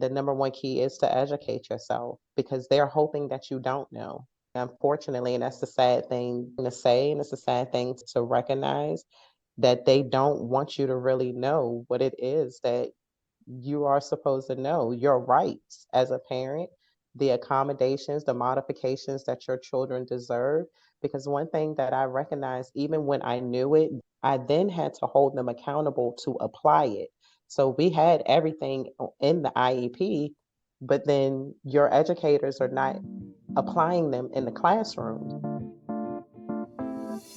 the number one key is to educate yourself because they're hoping that you don't know. Unfortunately, and that's the sad thing to say, and it's a sad thing to recognize that they don't want you to really know what it is that you are supposed to know, your rights as a parent, the accommodations, the modifications that your children deserve. Because one thing that I recognized, even when I knew it, I then had to hold them accountable to apply it. So we had everything in the IEP, but then your educators are not applying them in the classroom.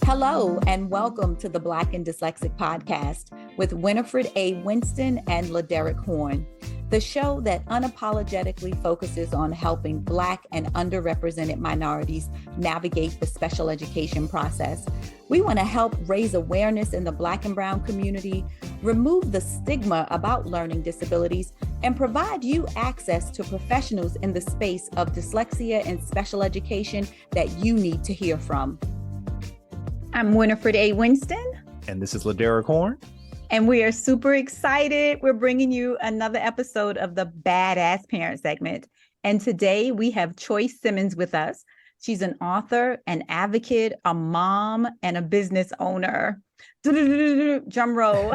Hello, and welcome to the Black and Dyslexic podcast with Winifred A. Winston and LeDerick Horne, the show that unapologetically focuses on helping Black and underrepresented minorities navigate the special education process. We want to help raise awareness in the Black and Brown community, remove the stigma about learning disabilities, and provide you access to professionals in the space of dyslexia and special education that you need to hear from. I'm Winifred A. Winston. And this is LeDerick Horne. And we are super excited. We're bringing you another episode of the BAD AZZ parent segment. And today we have Choyce Simmons with us. She's an author, an advocate, a mom, and a business owner. Drum roll.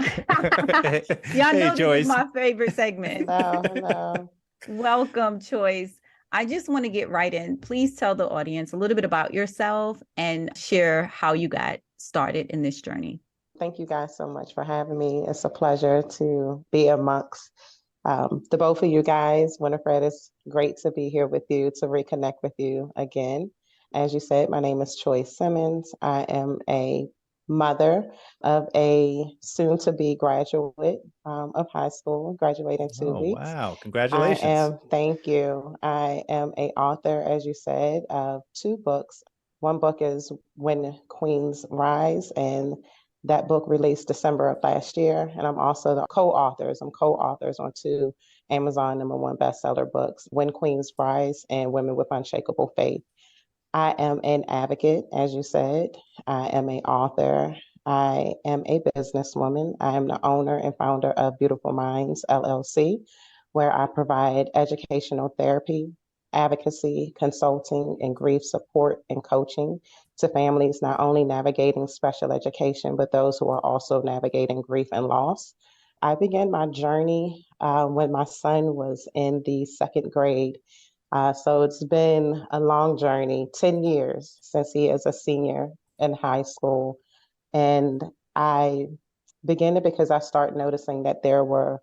Y'all know this is my favorite segment. Hello. Welcome, Choyce. I just want to get right in. Please tell the audience a little bit about yourself and share how you got started in this journey. Thank you guys so much for having me. It's a pleasure to be amongst the both of you guys. Winifred, it's great to be here with you, to reconnect with you again. As you said, my name is Choyce Simmons. I am a mother of a soon-to-be graduate of high school, graduating in 2 weeks. Wow, congratulations. Thank you. I am an author, as you said, of 2 books. One book is When Queens Rise, and that book released December of last year. And I'm also the co-authors. I'm co-authors on 2 Amazon #1 bestseller books, When Queens Rise and Women with Unshakable Faith. I am an advocate, as you said. I am an author. I am a businesswoman. I am the owner and founder of Beautiful Minds, LLC, where I provide educational therapy, advocacy, consulting, and grief support and coaching to families not only navigating special education, but those who are also navigating grief and loss. I began my journey when my son was in the 2nd grade. So it's been a long journey, 10 years since he is a senior in high school. And I began it because I started noticing that there were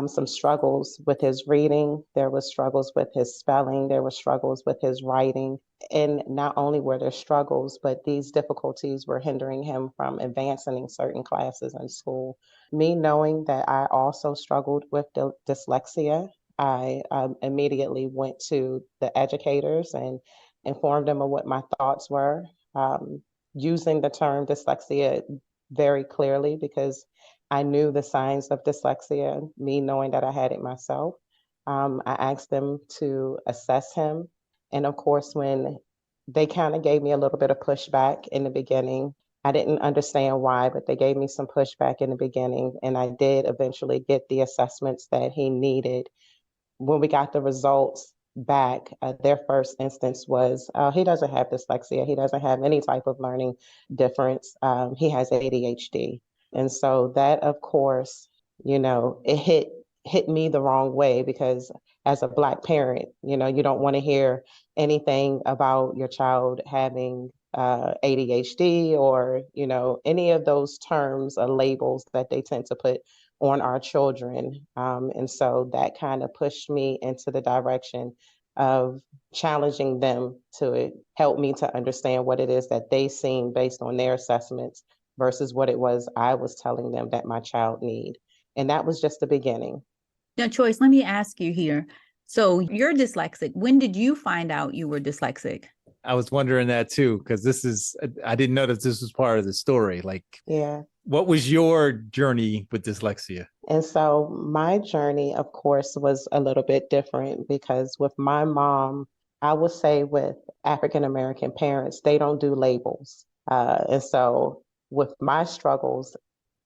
some struggles with his reading. There were struggles with his spelling. There were struggles with his writing. And not only were there struggles, but these difficulties were hindering him from advancing in certain classes in school. Me knowing that I also struggled with dyslexia, I immediately went to the educators and informed them of what my thoughts were, using the term dyslexia very clearly because I knew the signs of dyslexia, me knowing that I had it myself. I asked them to assess him. And of course, when they kind of gave me a little bit of pushback in the beginning, I didn't understand why, but they gave me some pushback in the beginning. And I did eventually get the assessments that he needed. When we got the results back, their first instance was, he doesn't have dyslexia. He doesn't have any type of learning difference. He has ADHD. And so that, of course, it hit me the wrong way because as a Black parent, you don't want to hear anything about your child having ADHD or, any of those terms or labels that they tend to put on our children. And so that kind of pushed me into the direction of challenging them to help me to understand what it is that they seen based on their assessments versus what it was I was telling them that my child need. And that was just the beginning. Now, Choyce, let me ask you here. So you're dyslexic. When did you find out you were dyslexic? I was wondering that too, because I didn't know that this was part of the story. Yeah. What was your journey with dyslexia? And so my journey, of course, was a little bit different because with my mom, I would say with African-American parents, they don't do labels. And so with my struggles,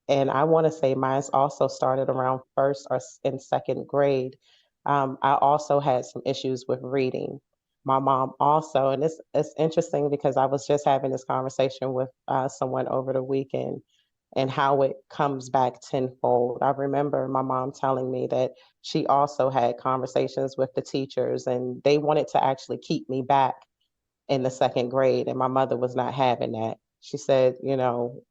and I want to say mine also started around 1st or in 2nd grade, I also had some issues with reading. My mom also, and it's interesting because I was just having this conversation with someone over the weekend and how it comes back tenfold. I remember my mom telling me that she also had conversations with the teachers and they wanted to actually keep me back in the second grade, and my mother was not having that. She said,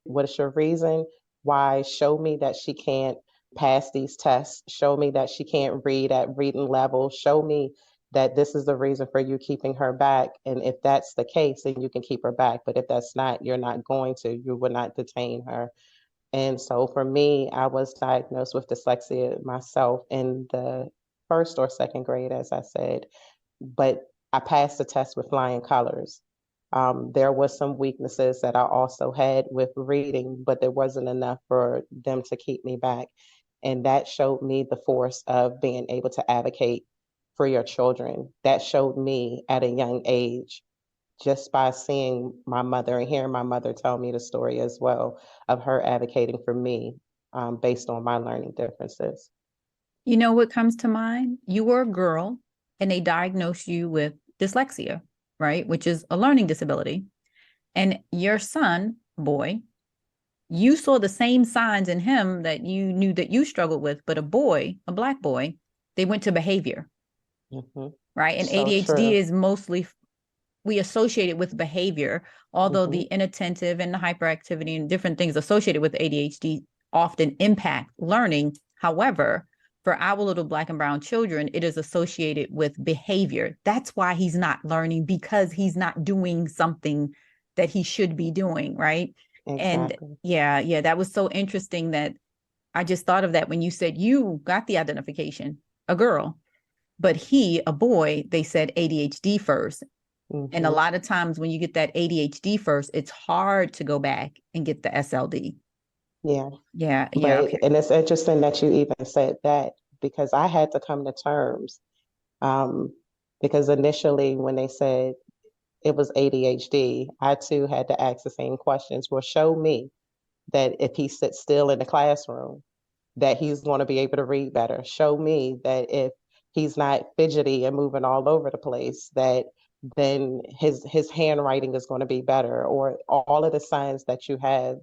what is your reason? Why? Show me that she can't pass these tests. Show me that she can't read at reading level. Show me that this is the reason for you keeping her back. And if that's the case, then you can keep her back. But if that's not, you're not going to. You would not detain her. And so for me, I was diagnosed with dyslexia myself in the first or second grade, as I said, but I passed the test with flying colors. There was some weaknesses that I also had with reading, but there wasn't enough for them to keep me back. And that showed me the force of being able to advocate for your children. That showed me at a young age, just by seeing my mother and hearing my mother tell me the story as well of her advocating for me based on my learning differences. You know what comes to mind? You were a girl and they diagnosed you with dyslexia, right? Which is a learning disability. And your son, boy, you saw the same signs in him that you knew that you struggled with, but a boy, a Black boy, they went to behavior, right? And So ADHD true. is mostly, we associate it with behavior, although the inattentive and the hyperactivity and different things associated with ADHD often impact learning. However, for our little Black and brown children, it is associated with behavior. That's why he's not learning, because he's not doing something that he should be doing, right? Exactly. And yeah, that was so interesting that I just thought of that when you said you got the identification, a girl, but he, a boy, they said ADHD first. And a lot of times when you get that ADHD first, it's hard to go back and get the SLD. Yeah. But, and it's interesting that you even said that, because I had to come to terms. Because initially when they said it was ADHD, I too had to ask the same questions. Well, show me that if he sits still in the classroom, that he's going to be able to read better. Show me that if he's not fidgety and moving all over the place, that then his handwriting is going to be better, or all of the signs that you have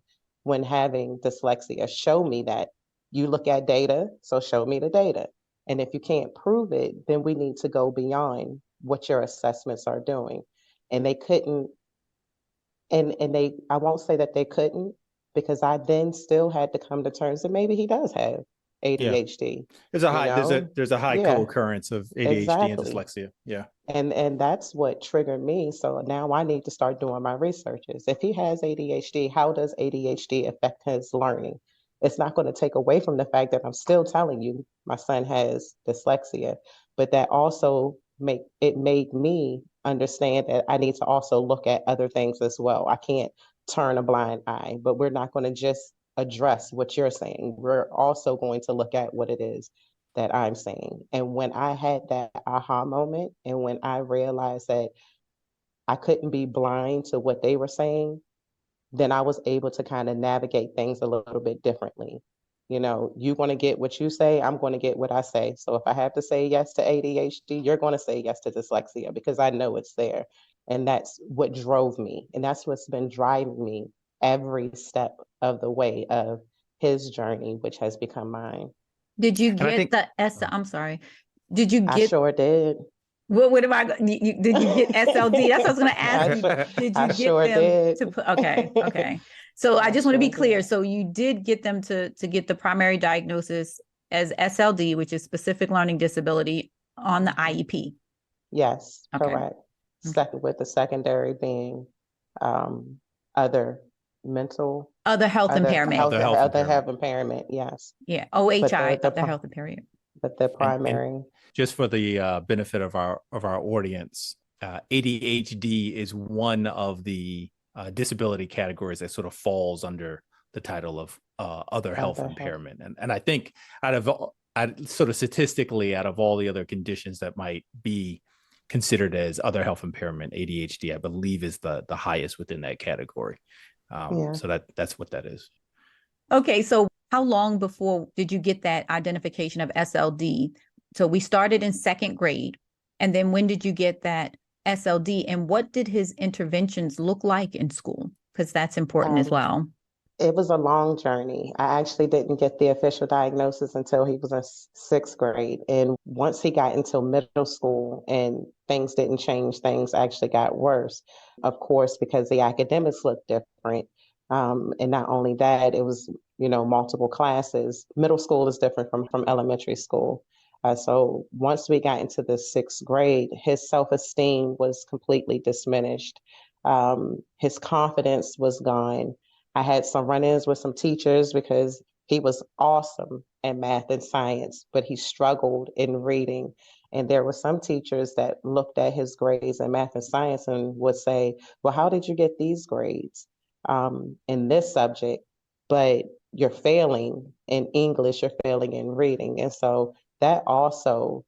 when having dyslexia. Show me that. You look at data, so show me the data. And if you can't prove it, then we need to go beyond what your assessments are doing. And they couldn't, and they, I won't say that they couldn't, because I then still had to come to terms that maybe he does have ADHD. There's a high there's a high co-occurrence of ADHD and dyslexia. And that's what triggered me. So now I need to start doing my researches. If he has ADHD, how does ADHD affect his learning? It's not going to take away from the fact that I'm still telling you my son has dyslexia, but that also made me understand that I need to also look at other things as well. I can't turn a blind eye, but we're not going to just address what you're saying. We're also going to look at what it is that I'm saying. And when I had that aha moment, and when I realized that I couldn't be blind to what they were saying, then I was able to kind of navigate things a little bit differently. You're going to get what you say, I'm going to get what I say. So if I have to say yes to ADHD, you're going to say yes to dyslexia, because I know it's there. And that's what drove me. And that's what's been driving me every step of the way of his journey, which has become mine. Did you get the S? I'm sorry. Did you get? I sure did. What am I? Did you get SLD? That's what I was going to ask you. Did you get them to put? Okay. So I just want to be clear. So you did get them to get the primary diagnosis as SLD, which is specific learning disability, on the IEP. Yes, correct. Second, with the secondary being other health impairment. Other health impairment. Yes. Yeah. OHI, other health impairment. But the primary. And just for the benefit of our audience, ADHD is one of the disability categories that sort of falls under the title of other health impairment. And I think sort of statistically, out of all the other conditions that might be considered as other health impairment, ADHD, I believe, is the highest within that category. So that's what that is. Okay, so how long before did you get that identification of SLD? So we started in second grade. And then when did you get that SLD? And what did his interventions look like in school? Because that's important as Um, well. It was a long journey. I actually didn't get the official diagnosis until he was in sixth grade. And once he got into middle school and things didn't change, things actually got worse, of course, because the academics looked different. And not only that, it was, multiple classes. Middle school is different from elementary school. So once we got into the sixth grade, his self-esteem was completely diminished. His confidence was gone. I had some run-ins with some teachers because he was awesome in math and science, but he struggled in reading. And there were some teachers that looked at his grades in math and science and would say, well, how did you get these grades in this subject? But you're failing in English, you're failing in reading. And so that also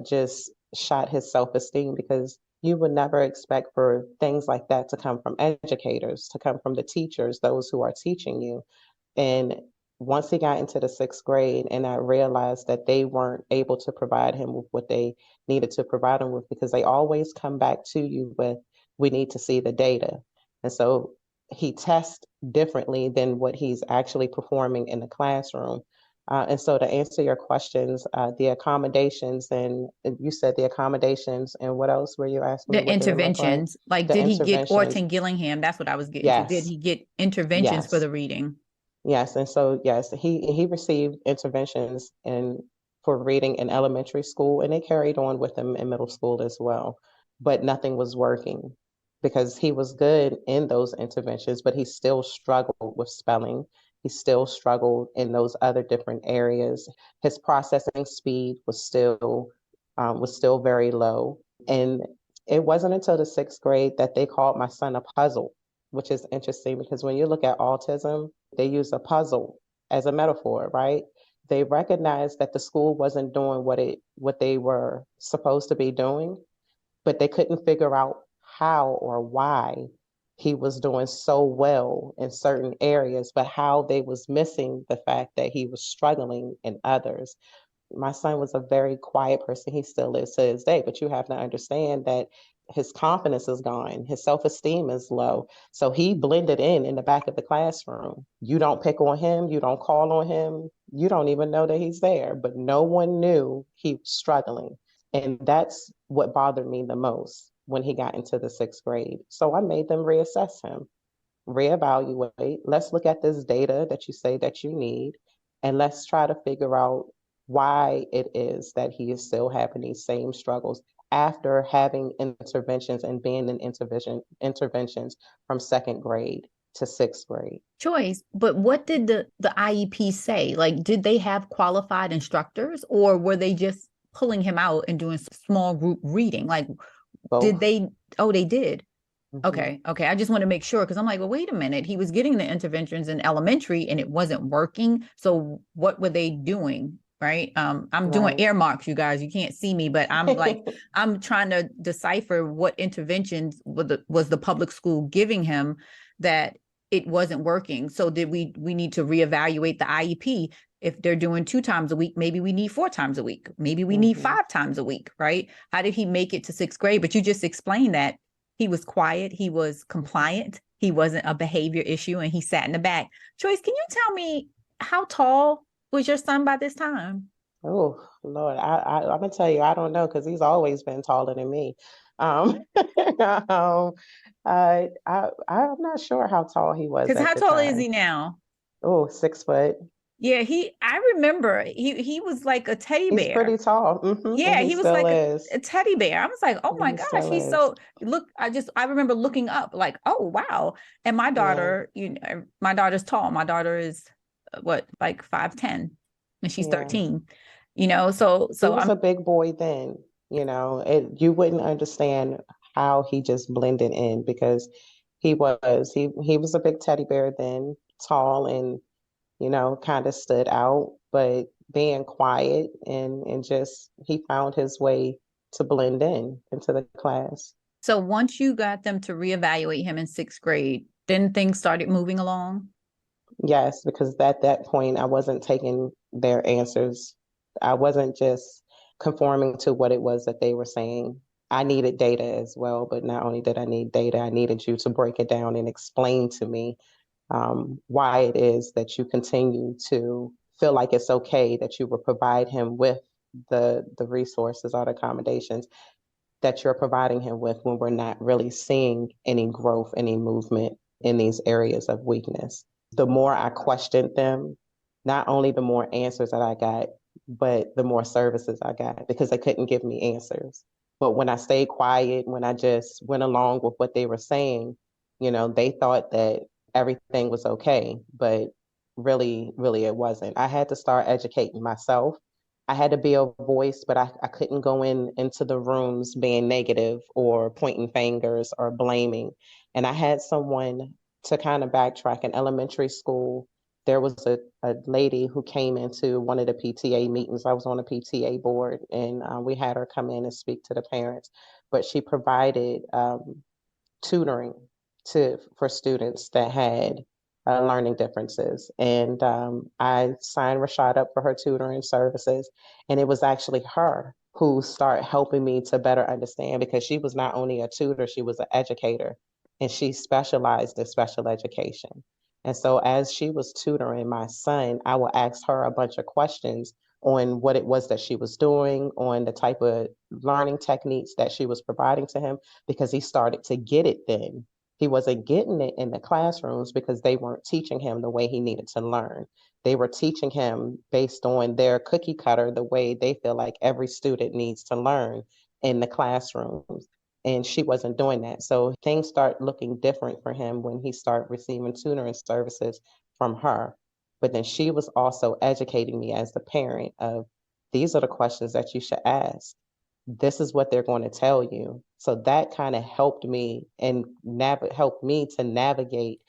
just shot his self-esteem because you would never expect for things like that to come from educators, to come from the teachers, those who are teaching you. And once he got into the sixth grade, and I realized that they weren't able to provide him with what they needed to provide him with, because they always come back to you with, we need to see the data. And so he tests differently than what he's actually performing in the classroom. And so to answer your questions, the accommodations, and you said the accommodations, and what else were you asking me The what they look like? interventions, like The did he get interventions, Orton Gillingham? That's what I was getting to. Did yes, he get interventions for yes. the reading? Yes, and so yes, he received interventions for reading in elementary school, and they carried on with him in middle school as well. But nothing was working because he was good in those interventions, but he still struggled with spelling. He still struggled in those other different areas. His processing speed was still very low, and it wasn't until the sixth grade that they called my son a puzzle, which is interesting because when you look at autism, they use a puzzle as a metaphor, right? They recognized that the school wasn't doing what they were supposed to be doing, but they couldn't figure out how or why he was doing so well in certain areas, but how they was missing the fact that he was struggling in others. My son was a very quiet person. He still is to this day, but you have to understand that his confidence is gone. His self-esteem is low. So he blended in the back of the classroom. You don't pick on him. You don't call on him. You don't even know that he's there, but no one knew he was struggling. And that's what bothered me the most when he got into the sixth grade. So I made them reassess him, reevaluate. Let's look at this data that you say that you need, and let's try to figure out why it is that he is still having these same struggles after having interventions and being in interventions from second grade to sixth grade. Choice, but what did the IEP say? Like, did they have qualified instructors, or were they just pulling him out and doing small group reading? Like, did Both. they? Oh, they did. Mhm. Okay. I just want to make sure because I'm like, well, wait a minute. He was getting the interventions in elementary and it wasn't working. So what were they doing? Right. I'm doing Right. ear marks, you guys. You can't see me, but I'm like, I'm trying to decipher what interventions was the public school giving him that it wasn't working. So did we need to reevaluate the IEP? If they're doing 2 times a week, maybe we need 4 times a week. Maybe we need 5 times a week, right? How did he make it to sixth grade? But you just explained that he was quiet, he was compliant, he wasn't a behavior issue, and he sat in the back. Choyce, can you tell me how tall was your son by this time? Oh Lord, I'm gonna tell you, I don't know because he's always been taller than me. Um, um, I'm not sure how tall he was Because at how the tall is time. he now? Oh, 6 foot. Yeah, I remember he was like a teddy He's bear. pretty tall. And Yeah, he he was still like is. a teddy bear. I was like, oh And my he gosh, still he's is. so look. I remember looking up like, oh wow. And my Yeah, daughter, my daughter's tall. My daughter is what, like 5'10", and she's yeah. 13. So He was a big boy then, you wouldn't understand how he just blended in because he was a big teddy bear then, tall and, kind of stood out, but being quiet and just he found his way to blend in into the class. So once you got them to reevaluate him in sixth grade, then things started moving along. Yes, because at that point I wasn't taking their answers. I wasn't just conforming to what it was that they were saying. I needed data as well, but not only did I need data, I needed you to break it down and explain to me why it is that you continue to feel like it's okay that you will provide him with the resources or the accommodations that you're providing him with when we're not really seeing any growth, any movement in these areas of weakness. The more I questioned them, not only the more answers that I got, but the more services I got because they couldn't give me answers. But when I stayed quiet, when I just went along with what they were saying, they thought that everything was okay, but really it wasn't. I had to start educating myself. I had to be a voice, but I couldn't go into the rooms being negative or pointing fingers or blaming. And I had someone to kind of backtrack in elementary school. There was a lady who came into one of the PTA meetings. I was on a PTA board, and we had her come in and speak to the parents. But she provided tutoring for students that had learning differences. And I signed Rashad up for her tutoring services. And it was actually her who started helping me to better understand because she was not only a tutor, she was an educator and she specialized in special education. And so as she was tutoring my son, I would ask her a bunch of questions on what it was that she was doing, on the type of learning techniques that she was providing to him, because he started to get it then. He wasn't getting it in the classrooms because they weren't teaching him the way he needed to learn. They were teaching him based on their cookie cutter, the way they feel like every student needs to learn in the classrooms. And she wasn't doing that. So things start looking different for him when he started receiving tutoring services from her. But then she was also educating me as the parent of these are the questions that you should ask. This is what they're going to tell you. So that kind of helped me and helped me to navigate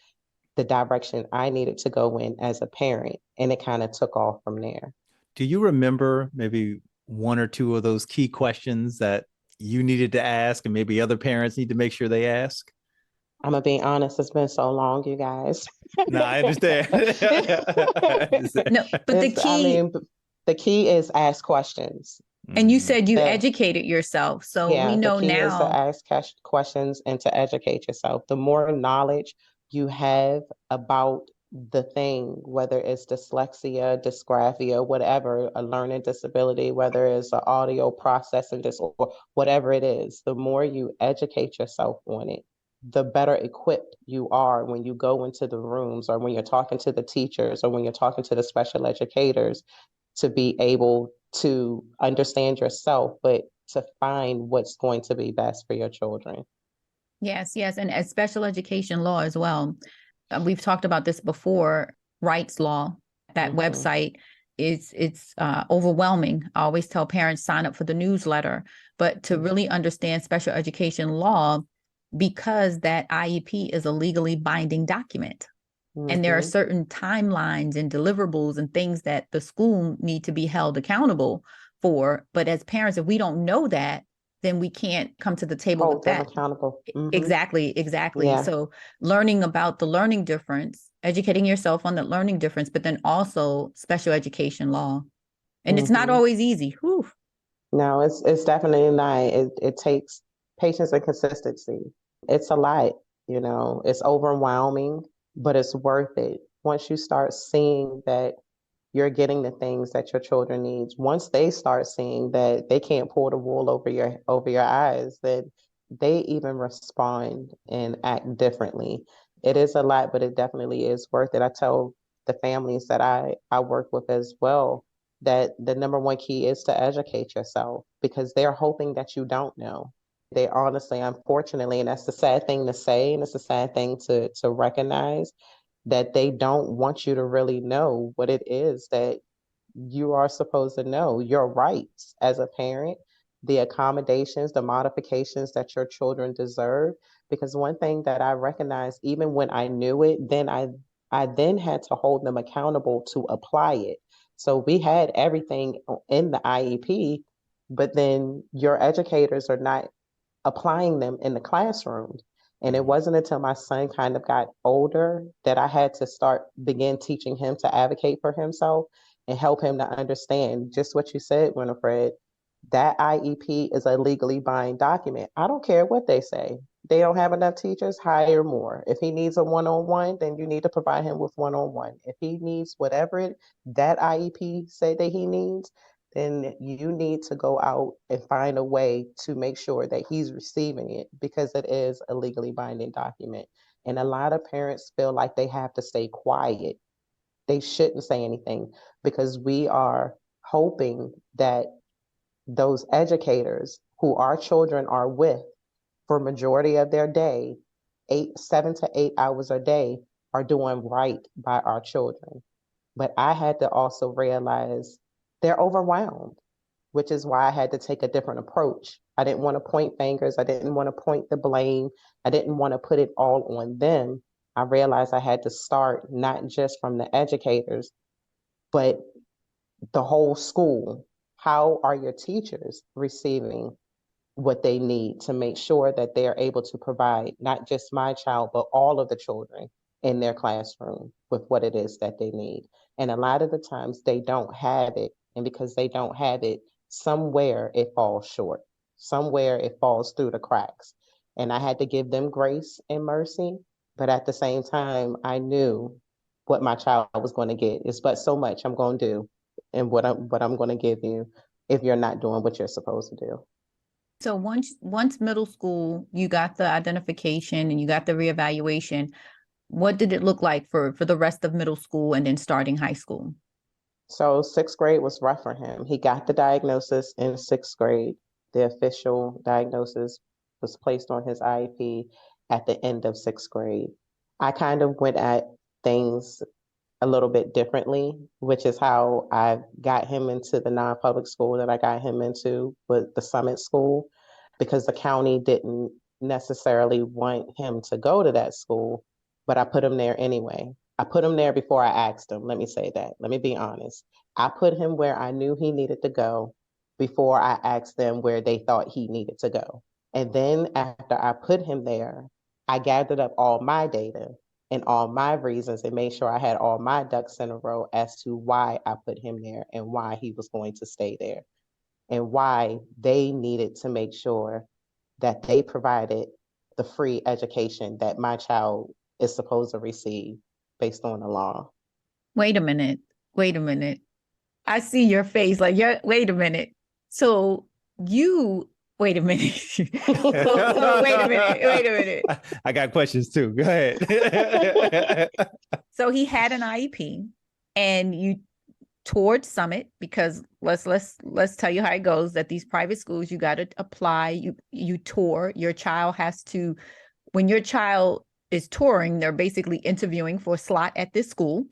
the direction I needed to go in as a parent. And it kind of took off from there. Do you remember maybe one or two of those key questions that you needed to ask and maybe other parents need to make sure they ask? I'm going to be honest, it's been so long, you guys. No, I understand. No, but the key is ask questions. And you said you educated yourself. So we know the key now is to ask questions and to educate yourself. The more knowledge you have about the thing, whether it's dyslexia, dysgraphia, whatever, a learning disability, whether it's an audio processing disorder, whatever it is, the more you educate yourself on it, the better equipped you are when you go into the rooms or when you're talking to the teachers or when you're talking to the special educators to be able to understand yourself, but to find what's going to be best for your children. Yes. And as special education law as well. We've talked about this before, rights law, that website it's overwhelming. I always tell parents sign up for the newsletter, but to really understand special education law, because that IEP is a legally binding document. And there are certain timelines and deliverables and things that the school need to be held accountable for. But as parents, if we don't know that, then we can't come to the table with that. Accountable. Exactly. Yeah. So learning about the learning difference, educating yourself on the learning difference, but then also special education law. And it's not always easy. Whew. No, it's definitely not. It takes patience and consistency. It's a lot, it's overwhelming, but it's worth it. Once you start seeing that you're getting the things that your children need, once they start seeing that they can't pull the wool over your eyes, then they even respond and act differently. It is a lot, but it definitely is worth it. I tell the families that I work with as well that the number one key is to educate yourself because they're hoping that you don't know. They honestly, unfortunately, and that's the sad thing to say, and it's a sad thing to recognize, that they don't want you to really know what it is that you are supposed to know, your rights as a parent, the accommodations, the modifications that your children deserve. Because one thing that I recognized, even when I knew it, then I then had to hold them accountable to apply it. So we had everything in the IEP, but then your educators are not applying them in the classrooms. And it wasn't until my son kind of got older that I had to begin teaching him to advocate for himself and help him to understand just what you said, Winifred. That IEP is a legally binding document. I don't care what they say. They don't have enough teachers, hire more. If he needs a one-on-one, then you need to provide him with one-on-one. If he needs whatever that IEP say that he needs, then you need to go out and find a way to make sure that he's receiving it, because it is a legally binding document. And a lot of parents feel like they have to stay quiet. They shouldn't say anything, because we are hoping that those educators who our children are with for majority of their day, 7 to 8 hours a day, are doing right by our children. But I had to also realize they're overwhelmed, which is why I had to take a different approach. I didn't want to point fingers. I didn't want to point the blame. I didn't want to put it all on them. I realized I had to start not just from the educators, but the whole school. How are your teachers receiving what they need to make sure that they're able to provide not just my child, but all of the children in their classroom with what it is that they need? And a lot of the times they don't have it. And because they don't have it, somewhere it falls short. Somewhere it falls through the cracks. And I had to give them grace and mercy. But at the same time, I knew what my child was going to get. It's but so much I'm going to do and what I'm going to give you if you're not doing what you're supposed to do. So once middle school, you got the identification and you got the reevaluation. What did it look like for the rest of middle school and then starting high school? So 6th grade was rough for him. He got the diagnosis in 6th grade. The official diagnosis was placed on his IEP at the end of 6th grade. I kind of went at things a little bit differently, which is how I got him into the non-public school that I got him into with the Summit School, because the county didn't necessarily want him to go to that school, but I put him there anyway. I put him there before I asked him. Let me say that. Let me be honest. I put him where I knew he needed to go before I asked them where they thought he needed to go. And then after I put him there, I gathered up all my data and all my reasons and made sure I had all my ducks in a row as to why I put him there and why he was going to stay there and why they needed to make sure that they provided the free education that my child is supposed to receive based on the law. Wait a minute. Wait a minute. I see your face like, yeah, wait a minute. So you, wait a minute. Wait a minute. Wait a minute. I got questions too. Go ahead. So he had an IEP and you toured Summit, because let's tell you how it goes, that these private schools, you got to apply, you tour. Your child has to, when your child is touring, they're basically interviewing for a slot at this school.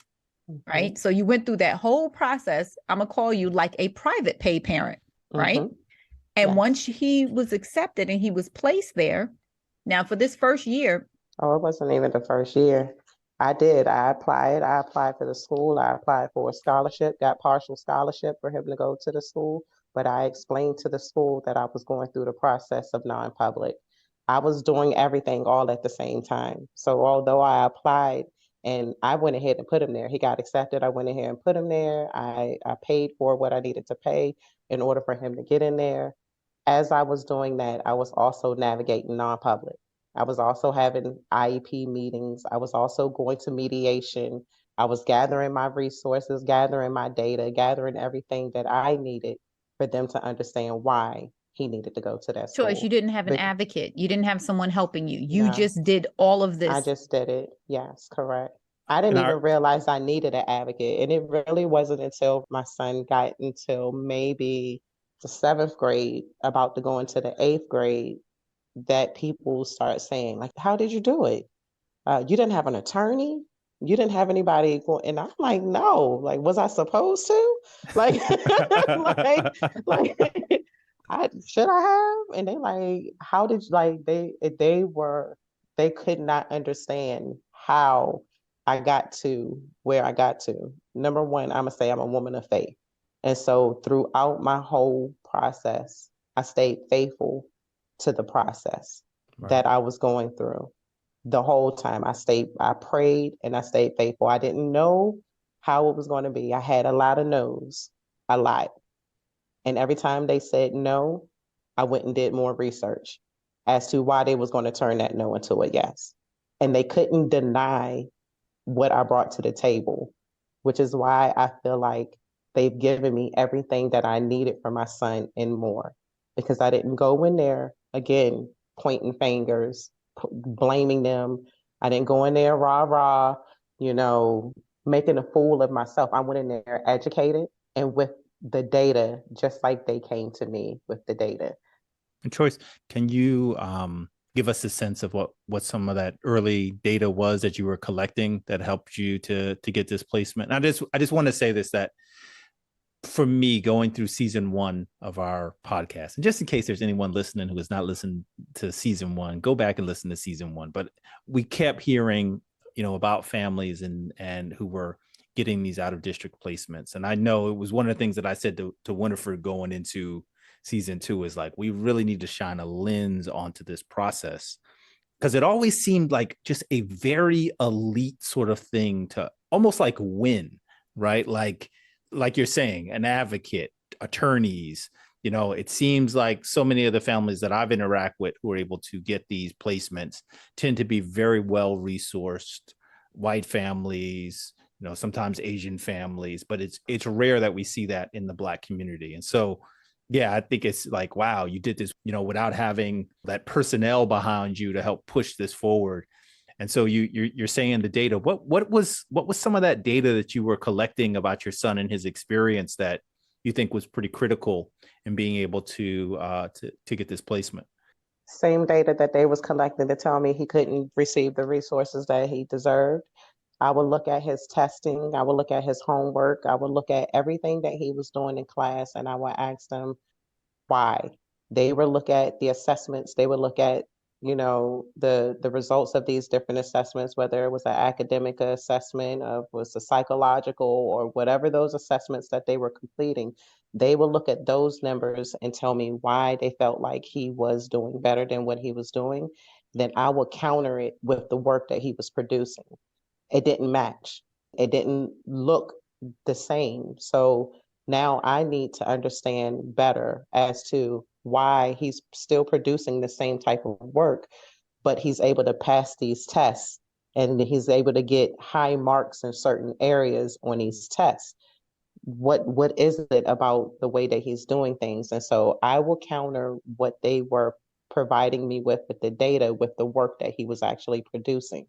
Right. So you went through that whole process. I'm going to call you like a private pay parent. Right. And Yes. once he was accepted and he was placed there, now for this first year. Oh, it wasn't even the first year. I applied. I applied for the school. I applied for a scholarship, got partial scholarship for him to go to the school. But I explained to the school that I was going through the process of non-public. I was doing everything all at the same time. So although I applied and I went ahead and put him there, he got accepted. I went ahead and put him there. I paid for what I needed to pay in order for him to get in there. As I was doing that, I was also navigating non-public. I was also having IEP meetings. I was also going to mediation. I was gathering my resources, gathering my data, gathering everything that I needed for them to understand why he needed to go to that school. Choyce, you didn't have an advocate. You didn't have someone helping you. You No. just did all of this. I just did it. Yes, correct. I didn't even realize I needed an advocate. And it really wasn't until my son got until maybe the 7th grade, about to go into the 8th grade, that people start saying, like, how did you do it? You didn't have an attorney? You didn't have anybody going? And I'm like, no, like, was I supposed to? Like, should I have? And they like, how did you, like, they could not understand how I got to where I got to. Number one, I'm gonna say I'm a woman of faith. And so throughout my whole process, I stayed faithful to the process that I was going through. The whole time I prayed and I stayed faithful. I didn't know how it was going to be. I had a lot of no's, a lot. And every time they said no, I went and did more research as to why they was going to turn that no into a yes. And they couldn't deny what I brought to the table, which is why I feel like they've given me everything that I needed for my son and more. Because I didn't go in there, again, pointing fingers, blaming them. I didn't go in there rah rah, you know, making a fool of myself. I went in there educated and with the data, just like they came to me with the data. And Choyce, can you give us a sense of what some of that early data was that you were collecting that helped you to get this placement? And I just want to say this, that for me, going through season 1 of our podcast, and just in case there's anyone listening who has not listened to season 1, go back and listen to season 1. But we kept hearing, about families and who were getting these out of district placements. And I know it was one of the things that I said to Winifred going into season 2 is like, we really need to shine a lens onto this process, because it always seemed like just a very elite sort of thing to almost like win, right? Like you're saying, an advocate, attorneys, it seems like so many of the families that I've interacted with who are able to get these placements tend to be very well resourced white families, sometimes Asian families, but it's rare that we see that in the Black community. And so, yeah, I think it's like, wow, you did this, without having that personnel behind you to help push this forward. And so you're saying the data. What was some of that data that you were collecting about your son and his experience that you think was pretty critical in being able to get this placement? Same data that they was collecting to tell me he couldn't receive the resources that he deserved. I would look at his testing. I would look at his homework. I would look at everything that he was doing in class, and I would ask them why. They would look at the assessments. They would look at, the results of these different assessments, whether it was an academic assessment, of was a psychological, or whatever those assessments that they were completing. They will look at those numbers and tell me why they felt like he was doing better than what he was doing. Then I will counter it with the work that he was producing. It didn't match. It didn't look the same. So now I need to understand better as to why he's still producing the same type of work, but he's able to pass these tests and he's able to get high marks in certain areas on these tests. What is it about the way that he's doing things? And so I will counter what they were providing me with the data, with the work that he was actually producing.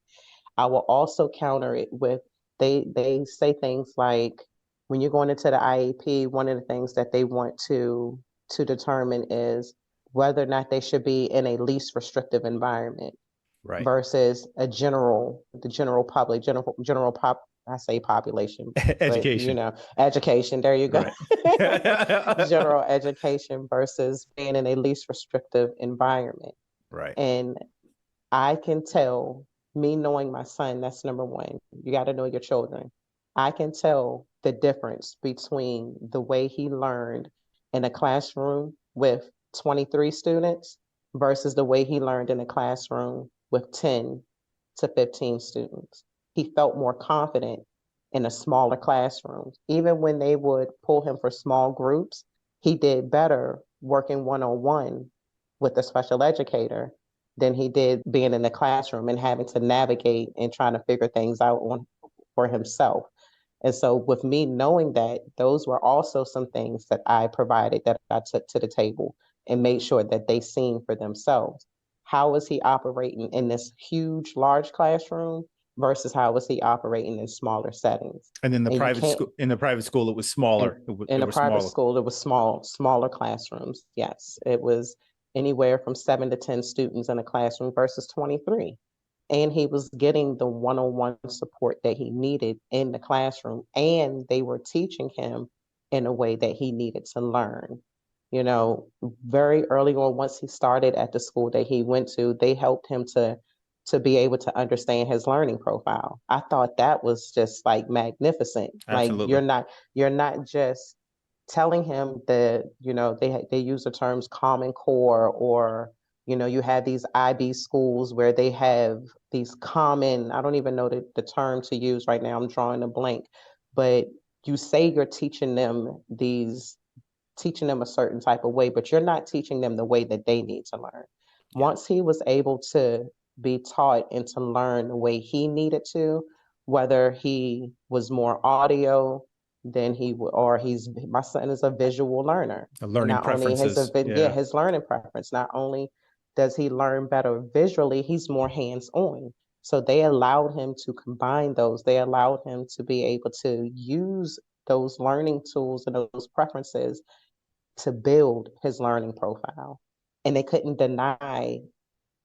I will also counter it with, they say things like, when you're going into the IEP, one of the things that they want to determine is whether or not they should be in a least restrictive environment, right, versus the general public, I say population, but education, education. There you go. right. General education versus being in a least restrictive environment. Right. And I can tell, me knowing my son, that's number one. You got to know your children. I can tell the difference between the way he learned in a classroom with 23 students versus the way he learned in a classroom with 10 to 15 students. He felt more confident in a smaller classroom. Even when they would pull him for small groups, he did better working one-on-one with a special educator than he did being in the classroom and having to navigate and trying to figure things out for himself. And so with me knowing that, those were also some things that I provided, that I took to the table and made sure that they seen for themselves. How is he operating in this huge, large classroom versus how was he operating in smaller settings? And in the And you private can't, school, it was smaller. in It a was private smaller. school, it was smaller classrooms. Yes, it was anywhere from 7 to 10 students in a classroom versus 23. And he was getting the one-on-one support that he needed in the classroom, and they were teaching him in a way that he needed to learn. Very early on, once he started at the school that he went to, they helped him to be able to understand his learning profile. I thought that was just like magnificent. Like Absolutely. you're not just telling him that, they use the terms Common Core, or you have these IB schools where they have these common, I don't even know the term to use right now, I'm drawing a blank, but you say you're teaching them these teaching them a certain type of way, but you're not teaching them the way that they need to learn. Once he was able to be taught and to learn the way he needed to, whether he was more audio than my son is a visual learner. Learning Not only preferences. his learning preference, not only does he learn better visually, he's more hands-on. So they allowed him to combine those. They allowed him to be able to use those learning tools and those preferences to build his learning profile. And they couldn't deny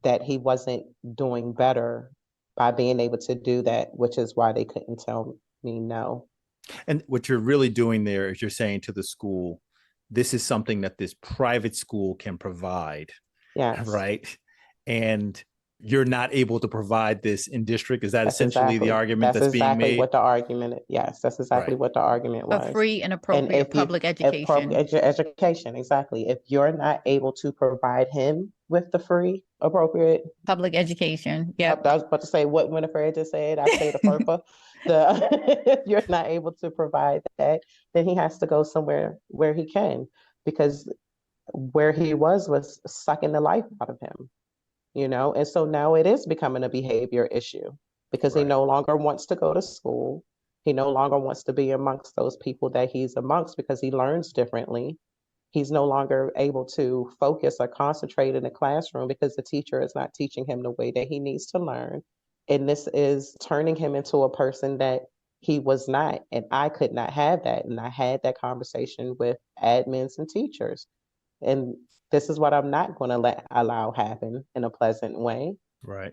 that he wasn't doing better by being able to do that, which is why they couldn't tell me no. And what you're really doing there is you're saying to the school, this is something that this private school can provide. Yes. Right. And you're not able to provide this in district. Is that That's essentially exactly, the argument that's being exactly made? what the argument, yes, that's exactly Right. what the argument was. A free and appropriate public education. Education, exactly. If you're not able to provide him with the free, appropriate Public education. Yep. I was about to say what Winifred just said. I say the FERPA. If you're not able to provide that, then he has to go somewhere where he can, because where he was sucking the life out of him, and so now it is becoming a behavior issue, because he no longer wants to go to school. He no longer wants to be amongst those people that he's amongst, because he learns differently. He's no longer able to focus or concentrate in the classroom because the teacher is not teaching him the way that he needs to learn. And this is turning him into a person that he was not. And I could not have that. And I had that conversation with admins and teachers. And this is what I'm not going to allow happen in a pleasant way. Right.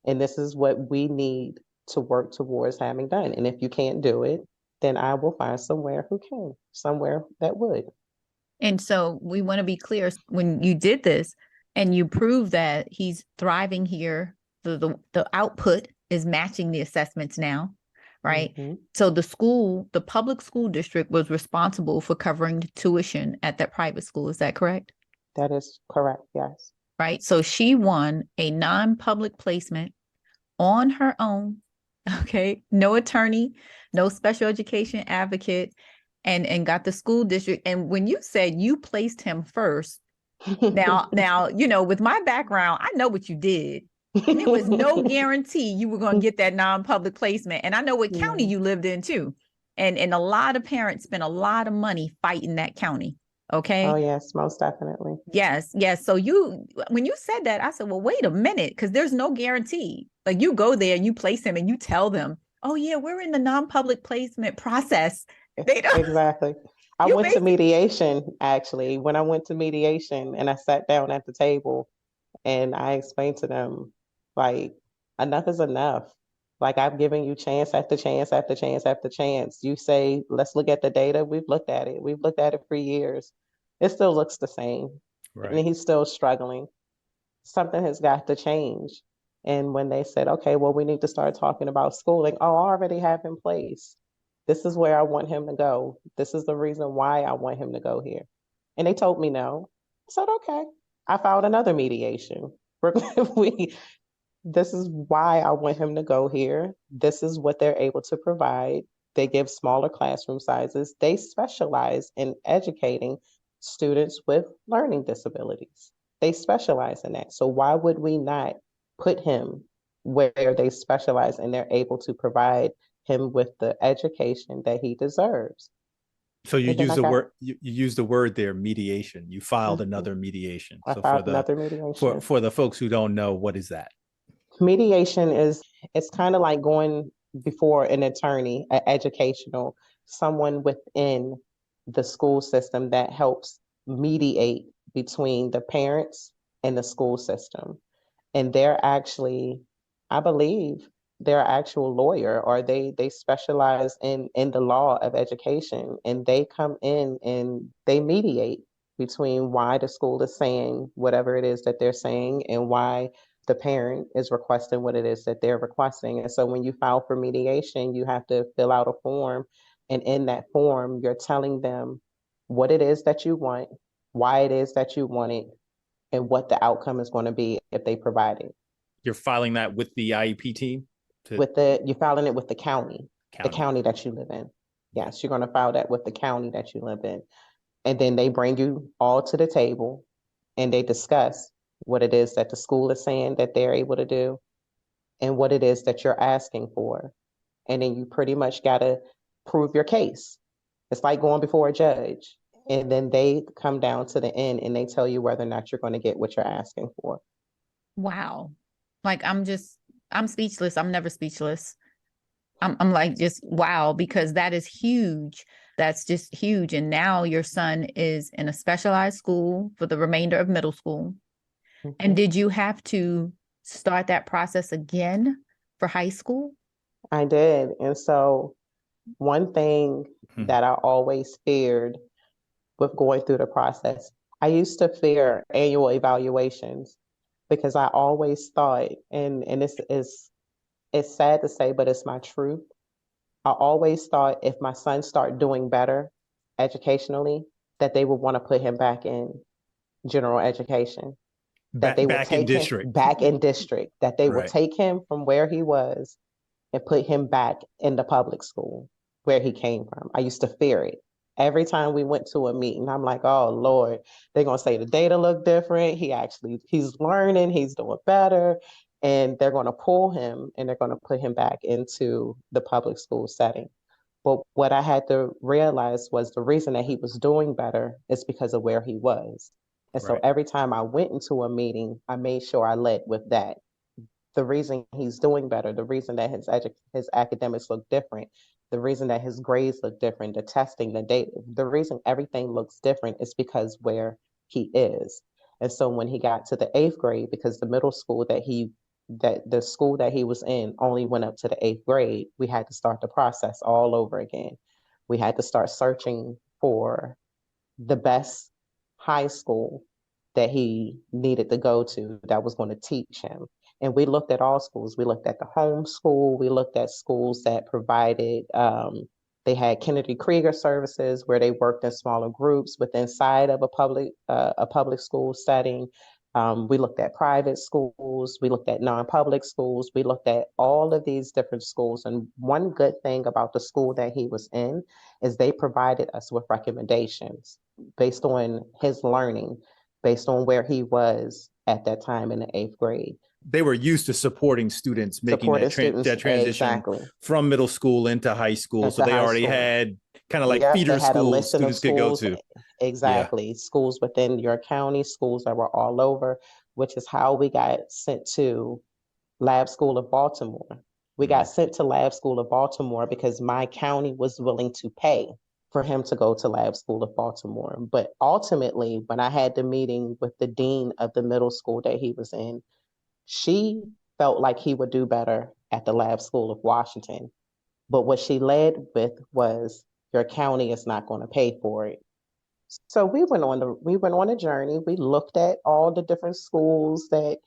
And this is what we need to work towards having done. And if you can't do it, then I will find somewhere who can, somewhere that would. And so we want to be clear, when you did this and you proved that he's thriving here, the output is matching the assessments now, right? Mm-hmm. So the public school district was responsible for covering the tuition at that private school. Is that correct? That is correct, yes. Right. So she won a non-public placement on her own. Okay. No attorney, no special education advocate. And got the school district. And when you said you placed him first, now, with my background, I know what you did. And there was no guarantee you were going to get that non-public placement. And I know what county you lived in too. And a lot of parents spent a lot of money fighting that county. Okay. Oh, yes, most definitely. Yes. Yes. So when you said that, I said, well, wait a minute, because there's no guarantee. Like, you go there and you place him and you tell them, oh yeah, we're in the non-public placement process. They don't. Exactly. I went to mediation, actually. When I went to mediation and I sat down at the table and I explained to them, like, enough is enough. Like, I've given you chance after chance after chance after chance. You say, let's look at the data. We've looked at it. We've looked at it for years. It still looks the same. Right. And he's still struggling. Something has got to change. And when they said, okay, well, we need to start talking about schooling, I already have in place. This is where I want him to go. This is the reason why I want him to go here. And they told me no. I said, okay. I filed another mediation. This is why I want him to go here. This is what they're able to provide. They give smaller classroom sizes. They specialize in educating students with learning disabilities. They specialize in that. So why would we not put him where they specialize and they're able to provide him with the education that he deserves? So you use the word, you use the word there, mediation. You filed another mediation. I filed another mediation. For the folks who don't know, what is that? Mediation it's kind of like going before an attorney, an educational, someone within the school system that helps mediate between the parents and the school system. And they're actually, I believe, they're an actual lawyer, or they specialize in the law of education, and they come in and they mediate between why the school is saying whatever it is that they're saying and why the parent is requesting what it is that they're requesting. And so when you file for mediation, you have to fill out a form, and in that form, you're telling them what it is that you want, why it is that you want it, and what the outcome is going to be if they provide it. You're filing that with the IEP team? You're filing it with the county that you live in. Yes, you're going to file that with the county that you live in. And then they bring you all to the table and they discuss what it is that the school is saying that they're able to do and what it is that you're asking for. And then you pretty much got to prove your case. It's like going before a judge. And then they come down to the end and they tell you whether or not you're going to get what you're asking for. Wow. Like, I'm speechless. I'm never speechless. I'm like, just wow, because that is huge. That's just huge. And now your son is in a specialized school for the remainder of middle school. Mm-hmm. And did you have to start that process again for high school? I did. And so one thing that I always feared with going through the process, I used to fear annual evaluations because I always thought, and this is, it's sad to say, but it's my truth. I always thought if my son started doing better educationally, that they would want to put him back in general education, that they would Back in take him district. back in district, that they would Right. take him from where he was and put him back in the public school where he came from. I used to fear it. Every time we went to a meeting, I'm like, oh Lord, they're gonna say the data look different. He's learning, he's doing better. And they're gonna pull him and they're gonna put him back into the public school setting. But what I had to realize was the reason that he was doing better is because of where he was. And so Right. every time I went into a meeting, I made sure I led with that. The reason he's doing better, the reason that his academics look different, the reason that his grades look different, the testing, the data, the reason everything looks different is because where he is. And so when he got to the 8th grade, because the school that he was in only went up to the 8th grade, we had to start the process all over again. We had to start searching for the best high school that he needed to go to that was going to teach him. And we looked at all schools. We looked at the home school. We looked at schools that provided, they had Kennedy Krieger services where they worked in smaller groups within inside of a public school setting. We looked at private schools. We looked at non-public schools. We looked at all of these different schools. And one good thing about the school that he was in is they provided us with recommendations based on his learning, based on where he was at that time in the 8th grade. They were used to supporting students making that transition exactly. from middle school into high school. So they already had kind of like feeder schools students could go to. Exactly. Yeah. Schools within your county, schools that were all over, which is how we got sent to Lab School of Baltimore. We got sent to Lab School of Baltimore because my county was willing to pay for him to go to Lab School of Baltimore. But ultimately, when I had the meeting with the dean of the middle school that he was in, she felt like he would do better at the Lab School of Washington. But what she led with was, your county is not going to pay for it. So we went on a journey. We looked at all the different schools that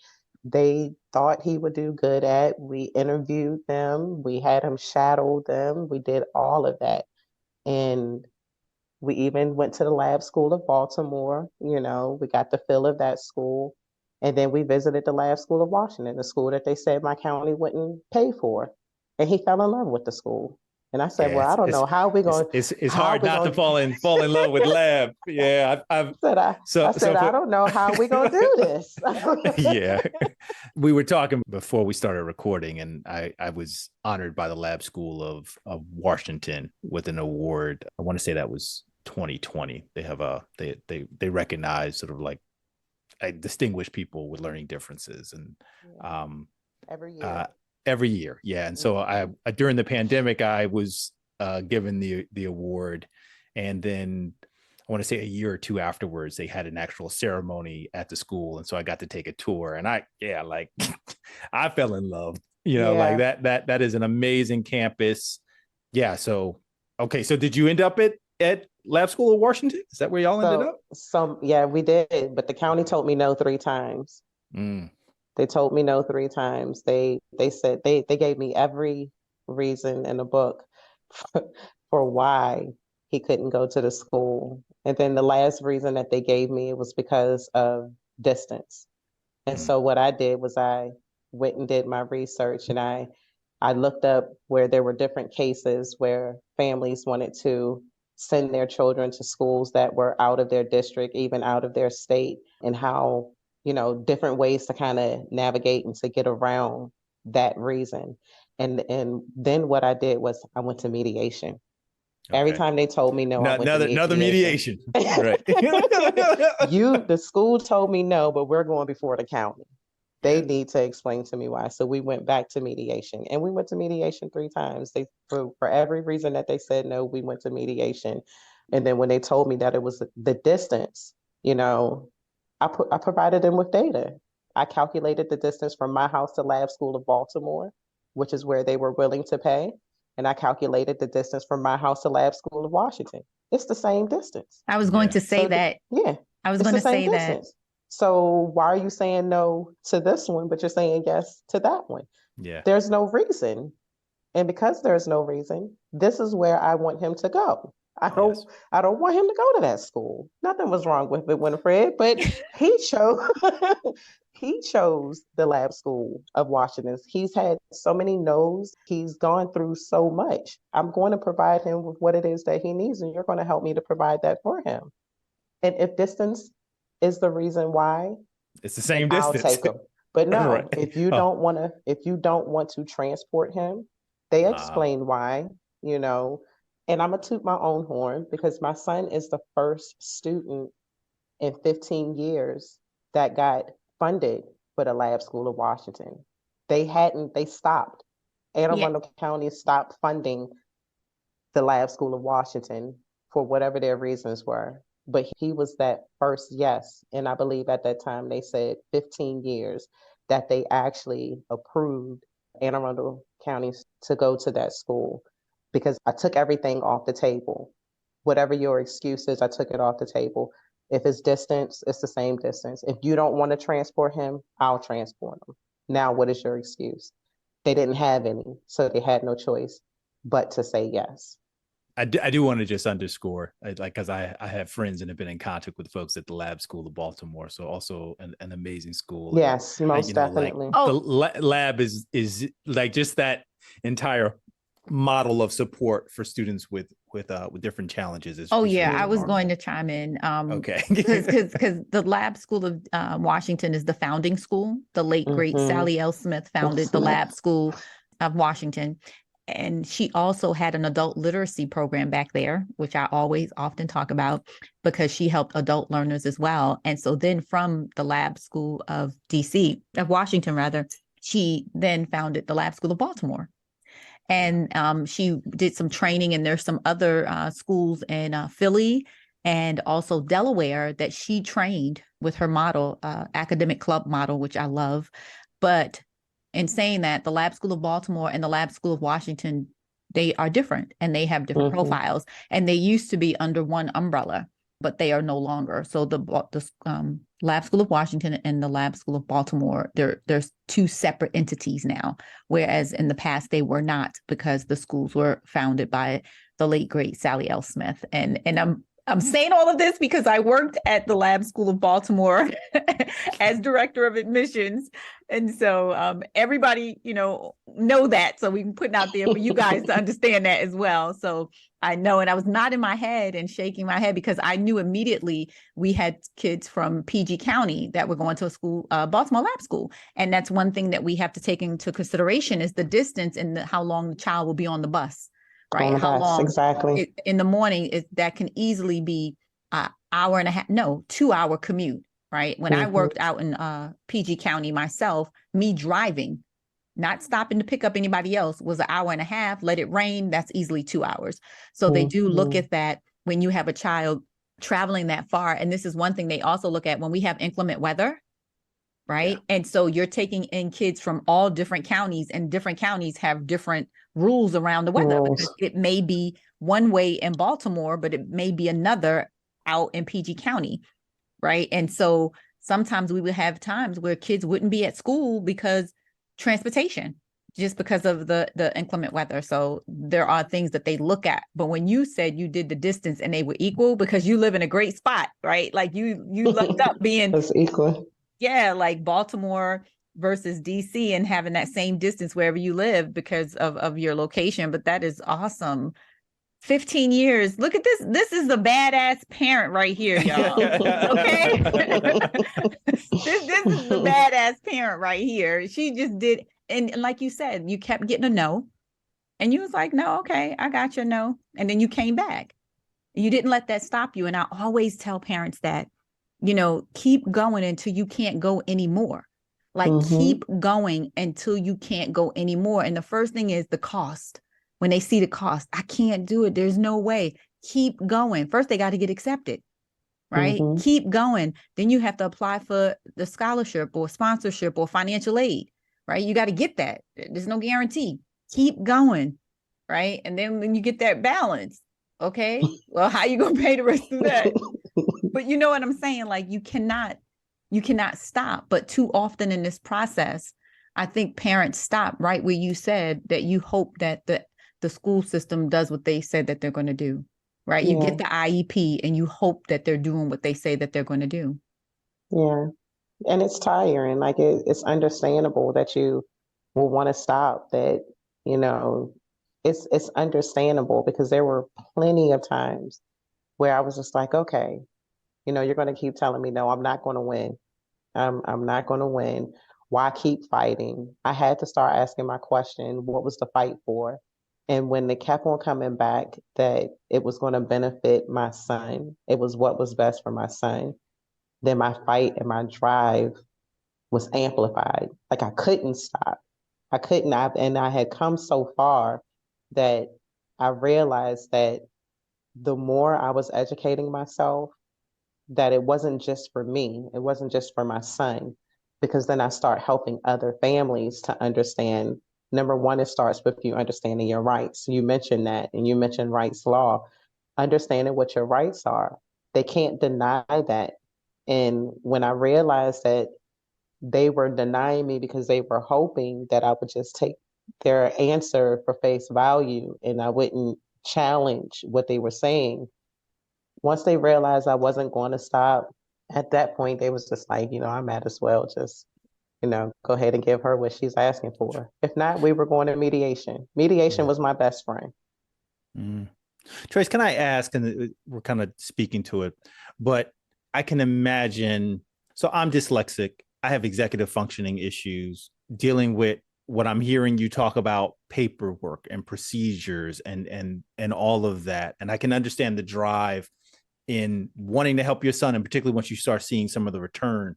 they thought he would do good at. We interviewed them. We had him shadow them. We did all of that. And we even went to the Lab School of Baltimore. We got the feel of that school. And then we visited the Lab School of Washington, the school that they said my county wouldn't pay for. And he fell in love with the school. And I said, well, I don't know how we're going. It's hard not to fall in love with Lab. Yeah, I said, I don't know how we're going to do this. Yeah, we were talking before we started recording, and I was honored by the Lab School of Washington with an award. I want to say that was 2020. They have they recognize sort of like distinguish people with learning differences, and every year. Yeah. And so I during the pandemic, I was given the award. And then I want to say a year or two afterwards, they had an actual ceremony at the school. And so I got to take a tour, and I fell in love, like that is an amazing campus. Yeah. So, okay. So did you end up at Lab School of Washington? Is that where y'all ended up? Yeah, we did. But the county told me no 3 times. They told me no 3 times. They said they gave me every reason in the book for why he couldn't go to the school. And then the last reason that they gave me was because of distance. And so what I did was I went and did my research, and I looked up where there were different cases where families wanted to send their children to schools that were out of their district, even out of their state, and how, different ways to kind of navigate and to get around that reason. And then what I did was I went to mediation. Every time they told me no, I went to another mediation. Right. The school told me no, but we're going before the county. They Yes. need to explain to me why. So we went back to mediation, and we went to mediation 3 times. For every reason that they said no, we went to mediation. And then when they told me that it was the distance, I provided them with data. I calculated the distance from my house to Lab School of Baltimore, which is where they were willing to pay. And I calculated the distance from my house to Lab School of Washington. It's the same distance. I was going to say that. Yeah. I was going to say that. So why are you saying no to this one, but you're saying yes to that one? Yeah. There's no reason. And because there's no reason, this is where I want him to go. I don't want him to go to that school. Nothing was wrong with it, Winifred, but he chose the Lab School of Washington. He's had so many no's. He's gone through so much. I'm going to provide him with what it is that he needs, and you're going to help me to provide that for him. And if distance is the reason why, it's the same distance. I'll take him. But no, Right. if you don't want to transport him, they explain why, and I'm gonna toot my own horn because my son is the first student in 15 years that got funded for the Lab School of Washington. They stopped. Anne Arundel County stopped funding the Lab School of Washington for whatever their reasons were. But he was that first yes. And I believe at that time they said 15 years that they actually approved Anne Arundel County to go to that school, because I took everything off the table. Whatever your excuse is, I took it off the table. If it's distance, it's the same distance. If you don't want to transport him, I'll transport him. Now, what is your excuse? They didn't have any, so they had no choice but to say yes. I do want to just underscore, because I have friends and have been in contact with folks at the Lab School of Baltimore. So also an amazing school. Yes, most definitely. The lab is like just that entire model of support for students with different challenges. I was going to chime in. Okay. Because the Lab School of Washington is the founding school. The late great Sally L. Smith founded the Lab School of Washington. And she also had an adult literacy program back there, which I often talk about because she helped adult learners as well. And so then from the Lab School of Washington, she then founded the Lab School of Baltimore. And she did some training, and there's some other schools in Philly and also Delaware that she trained with her model, academic club model, which I love. But in saying that, the Lab School of Baltimore and the Lab School of Washington, they are different and they have different profiles. And they used to be under one umbrella, but they are no longer. So the Lab School of Washington and the Lab School of Baltimore, there's two separate entities now, whereas in the past they were not, because the schools were founded by the late great Sally L. Smith. And I'm saying all of this because I worked at the Lab School of Baltimore as director of admissions. And so everybody, know that. So we can put it out there for you guys to understand that as well. So I know, and I was nodding my head and shaking my head because I knew immediately we had kids from PG County that were going to a school, Baltimore Lab School. And that's one thing that we have to take into consideration is the distance and how long the child will be on the bus. Right. How long exactly in the morning that can easily be 2-hour commute. Right. When I worked out in PG County myself, me driving, not stopping to pick up anybody else, was 1.5 hours. Let it rain. That's easily 2 hours. So they do look at that when you have a child traveling that far. And this is one thing they also look at when we have inclement weather. Right. Yeah. And so you're taking in kids from all different counties, and different counties have different rules around the weather, because it may be one way in Baltimore, but it may be another out in PG County. Right. And so sometimes we would have times where kids wouldn't be at school because transportation, just because of the inclement weather. So there are things that they look at. But when you said you did the distance and they were equal, because you live in a great spot, right? Like you looked up being it's equal. Yeah, like Baltimore versus DC and having that same distance wherever you live because of your location. But that is awesome. 15 years. Look at this. This is a badass parent right here, y'all. Okay. This is the badass parent right here. She just did. And like you said, you kept getting a no. And you was like, no, okay, I got your no. And then you came back. You didn't let that stop you. And I always tell parents that, keep going until you can't go anymore. Like keep going until you can't go anymore. And the first thing is the cost. When they see the cost, I can't do it. There's no way. Keep going. First, they got to get accepted, right? Keep going. Then you have to apply for the scholarship or sponsorship or financial aid, right? You got to get that. There's no guarantee. Keep going, right? And then when you get that balance, okay, well, how you going to pay the rest of that? But you know what I'm saying? Like you cannot stop. But too often in this process, I think parents stop right where you said that you hope that the school system does what they said that they're going to do, right? You get the IEP and you hope that they're doing what they say that they're going to do. Yeah. And it's tiring. Like it's understandable that you will want to stop, that, it's understandable, because there were plenty of times where I was just like, okay, you're going to keep telling me, no, I'm not going to win. I'm not going to win. Why keep fighting? I had to start asking my question, what was the fight for? And when they kept on coming back that it was going to benefit my son, it was what was best for my son, then my fight and my drive was amplified. Like I couldn't stop. And I had come so far that I realized that the more I was educating myself, that it wasn't just for me, it wasn't just for my son, because then I start helping other families to understand. Number one, it starts with you understanding your rights. You mentioned that, and you mentioned rights law, understanding what your rights are. They can't deny that. And when I realized that they were denying me because they were hoping that I would just take their answer for face value and I wouldn't challenge what they were saying, once they realized I wasn't going to stop, at that point, they was just like, I might as well just, go ahead and give her what she's asking for. If not, we were going to mediation. Mediation was my best friend. Choyce, can I ask, and we're kind of speaking to it, but I can imagine, so I'm dyslexic. I have executive functioning issues, dealing with what I'm hearing you talk about, paperwork and procedures and all of that. And I can understand the drive in wanting to help your son, and particularly once you start seeing some of the return,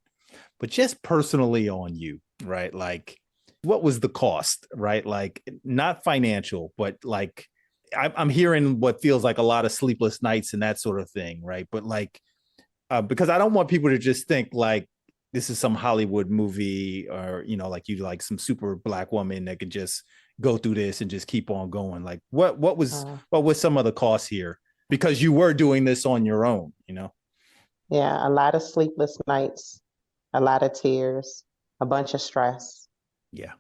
but just personally on you, right? Like, what was the cost, right? Like, not financial, but like, I'm hearing what feels like a lot of sleepless nights and that sort of thing, right? But like, because I don't want people to just think like this is some Hollywood movie, or, like you like some super Black woman that could just go through this and just keep on going. Like, what was some of the costs here? Because you were doing this on your own, Yeah, a lot of sleepless nights, a lot of tears, a bunch of stress,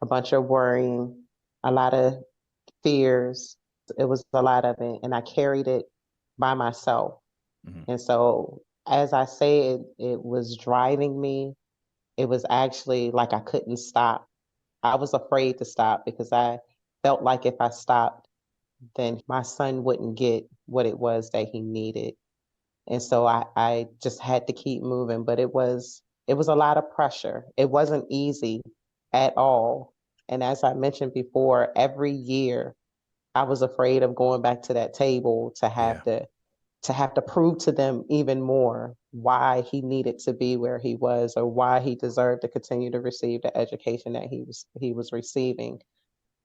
a bunch of worrying, a lot of fears. It was a lot of it, and I carried it by myself. And so, as I say, it was driving me. It was actually like I couldn't stop. I was afraid to stop because I felt like if I stopped, then my son wouldn't get what it was that he needed. And so I just had to keep moving, but it was a lot of pressure. It wasn't easy at all. And as I mentioned before, every year I was afraid of going back to that table to have to prove to them even more why he needed to be where he was, or why he deserved to continue to receive the education that he was receiving.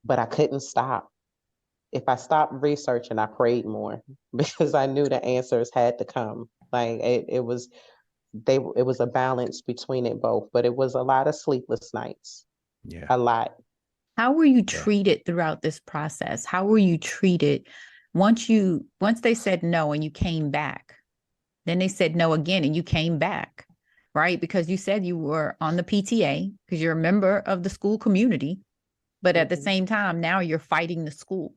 But I couldn't stop. If I stopped researching, I prayed more because I knew the answers had to come. Like it was a balance between it both, but it was a lot of sleepless nights. Yeah. A lot. How were you treated throughout this process? How were you treated once they said no and you came back? Then they said no again and you came back, right? Because you said you were on the PTA because you're a member of the school community, but at the same time, now you're fighting the school.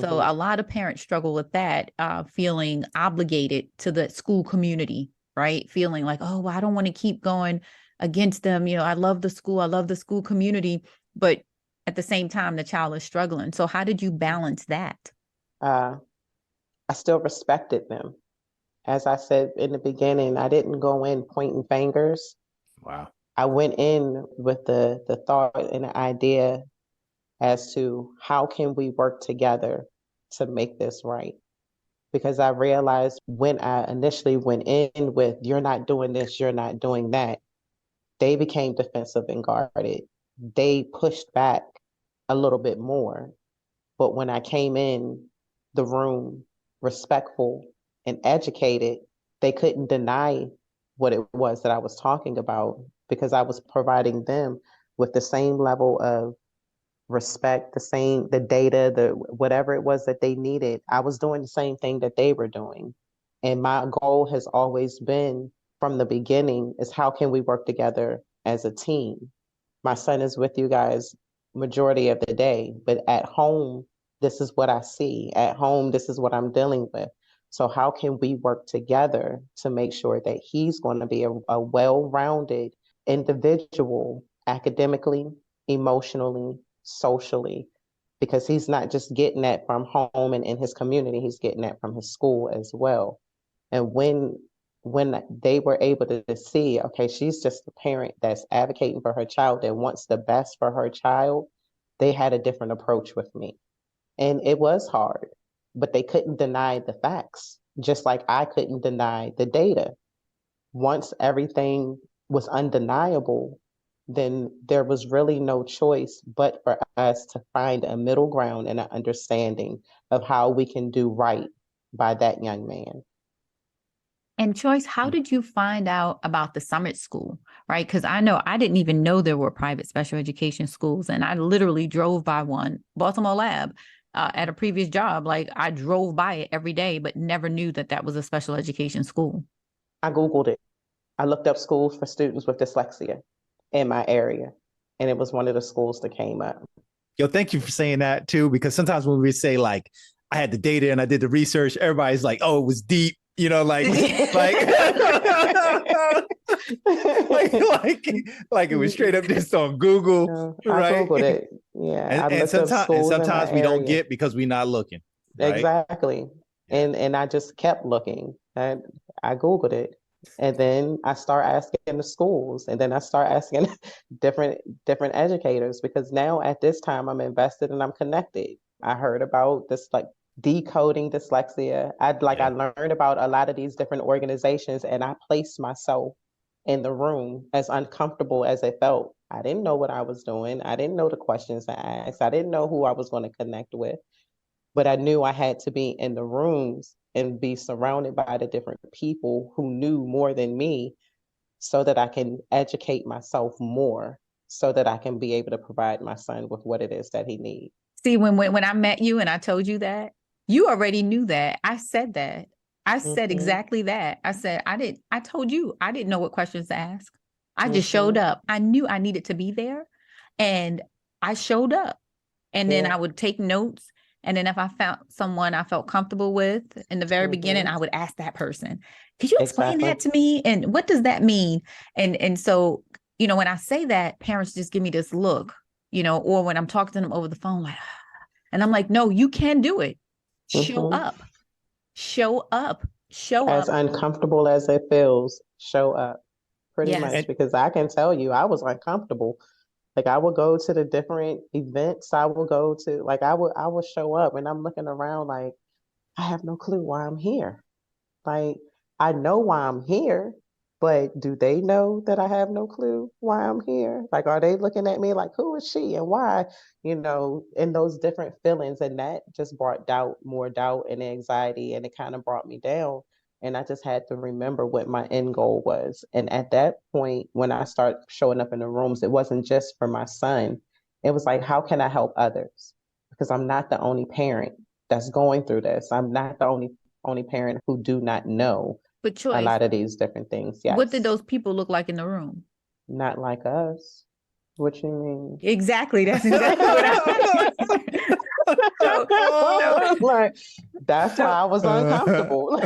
So a lot of parents struggle with that, feeling obligated to the school community, right? Feeling like, oh, well, I don't want to keep going against them. I love the school community, but at the same time, the child is struggling. So how did you balance that? I still respected them. As I said in the beginning, I didn't go in pointing fingers. Wow. I went in with the thought and the idea as to how can we work together to make this right. Because I realized when I initially went in with, you're not doing this, you're not doing that, they became defensive and guarded. They pushed back a little bit more. But when I came in the room respectful and educated, they couldn't deny what it was that I was talking about because I was providing them with the same level of respect, the data, the whatever it was that they needed. I was doing the same thing that they were doing. And my goal has always been from the beginning is how can we work together as a team? My son is with you guys majority of the day, but at home, this is what I see. At home, this is what I'm dealing with. So how can we work together to make sure that he's going to be a well-rounded individual academically, emotionally, socially, because he's not just getting that from home and in his community, he's getting that from his school as well. And when they were able to see, okay, she's just a parent that's advocating for her child that wants the best for her child, they had a different approach with me. And it was hard, but they couldn't deny the facts, just like I couldn't deny the data. Once everything was undeniable, then there was really no choice but for us to find a middle ground and an understanding of how we can do right by that young man. And Choyce, how did you find out about the Summit School, right? Because I know I didn't even know there were private special education schools. And I literally drove by one, Baltimore Lab, at a previous job. Like I drove by it every day, but never knew that that was a special education school. I Googled it. I looked up schools for students with dyslexia in my area, and it was one of the schools that came up. Yo, thank you for saying that too, because sometimes when we say like, I had the data and I did the research, everybody's like, oh, it was deep, you know, like like it was straight up just on Google, right? I Googled it. Yeah. And sometimes we don't get because we're not looking. Right? Exactly. Yeah. And I just kept looking. And I Googled it. And then I start asking the schools, and then I start asking different educators, because now at this time I'm invested and I'm connected. I heard about this like decoding dyslexia. I learned about a lot of these different organizations, and I placed myself in the room, as uncomfortable as it felt. I didn't know what I was doing. I didn't know the questions to ask. I didn't know who I was going to connect with, but I knew I had to be in the rooms and be surrounded by the different people who knew more than me, so that I can educate myself more, so that I can be able to provide my son with what it is that he needs. See, when I met you and I told you that, you already knew that. I said that. I said exactly that. I said, I told you, I didn't know what questions to ask. I just showed up. I knew I needed to be there, and I showed up. And then I would take notes. And then if I found someone I felt comfortable with in the very beginning, I would ask that person, could you explain that to me? And what does that mean? And so, you know, when I say that, parents just give me this look, you know, or when I'm talking to them over the phone, like, and I'm like, no, you can do it. Show up, show up, show up. As uncomfortable as it feels, show up. Pretty much, because I can tell you, I was uncomfortable. Like I would go to the different events. I would go to, like, I would show up and I'm looking around like, I have no clue why I'm here. Like, I know why I'm here, but do they know that I have no clue why I'm here? Like, are they looking at me like, who is she and why? You know, and those different feelings. And that just brought more doubt and anxiety, and it kind of brought me down. And I just had to remember what my end goal was. And at that point, when I started showing up in the rooms, it wasn't just for my son. It was like, how can I help others? Because I'm not the only parent that's going through this. I'm not the only parent who do not know a lot of these different things. Yes. What did those people look like in the room? Not like us. What you mean? Exactly. That's exactly what I like, that's why I was uncomfortable.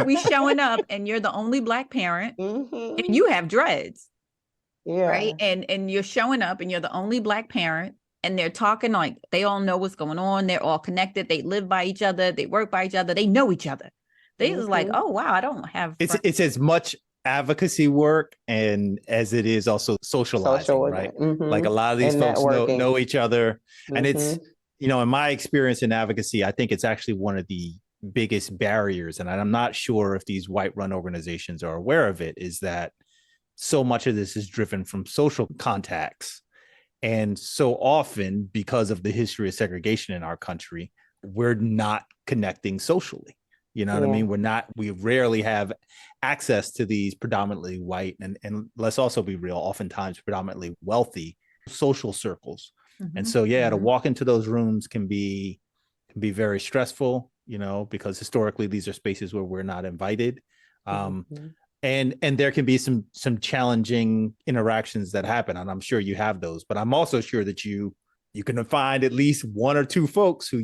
We showing up and you're the only Black parent and you have dreads. Yeah. Right. And you're showing up and you're the only Black parent and they're talking like they all know what's going on. They're all connected. They live by each other. They work by each other. They know each other. They just like, oh wow, I don't have it's as much advocacy work and as it is also socializing, right? Like a lot of these and folks know each other. And it's, in my experience in advocacy, I think it's actually one of the biggest barriers. And I'm not sure if these white run organizations are aware of it, is that so much of this is driven from social contacts. And so often, because of the history of segregation in our country, we're not connecting socially. You know what I mean? We rarely have access to these predominantly white and let's also be real, oftentimes predominantly wealthy social circles. And so, to walk into those rooms can be very stressful, because historically these are spaces where we're not invited. And there can be some challenging interactions that happen. And I'm sure you have those, but I'm also sure that you can find at least one or two folks who,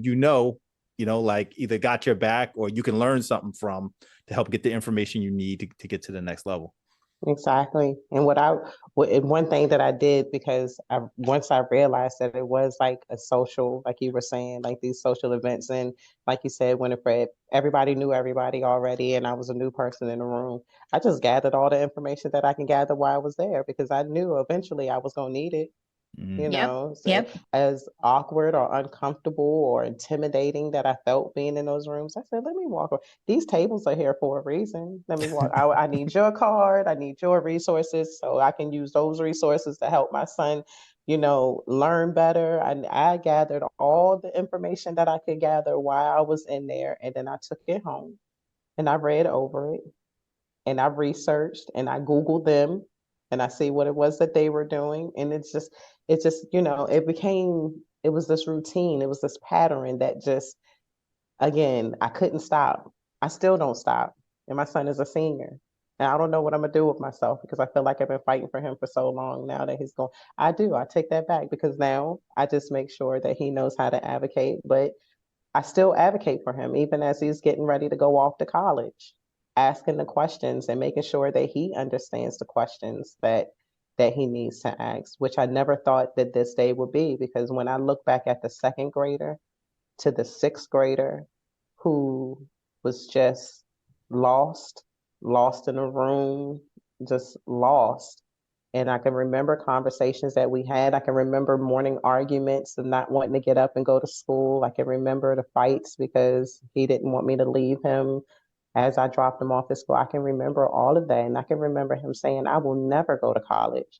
like either got your back or you can learn something from to help get the information you need to get to the next level. Exactly. And one thing that I did, because once I realized that it was like a social, like you were saying, like these social events, and like you said, Winifred, everybody knew everybody already, and I was a new person in the room. I just gathered all the information that I can gather while I was there, because I knew eventually I was going to need it. As awkward or uncomfortable or intimidating that I felt being in those rooms, I said, let me walk. These tables are here for a reason. Let me walk. I need your card. I need your resources so I can use those resources to help my son, learn better. I gathered all the information that I could gather while I was in there. And then I took it home and I read over it and I researched and I Googled them and I see what it was that they were doing. And it was this routine. It was this pattern that just, again, I couldn't stop. I still don't stop. And my son is a senior. And I don't know what I'm going to do with myself, because I feel like I've been fighting for him for so long now that he's going. I take that back, because now I just make sure that he knows how to advocate. But I still advocate for him, even as he's getting ready to go off to college, asking the questions and making sure that he understands the questions that he needs to ask, which I never thought that this day would be, because when I look back at the second grader to the sixth grader who was just lost in a room, just lost. And I can remember conversations that we had. I can remember morning arguments of not wanting to get up and go to school. I can remember the fights because he didn't want me to leave him as I dropped him off at school. I can remember all of that. And I can remember him saying, I will never go to college.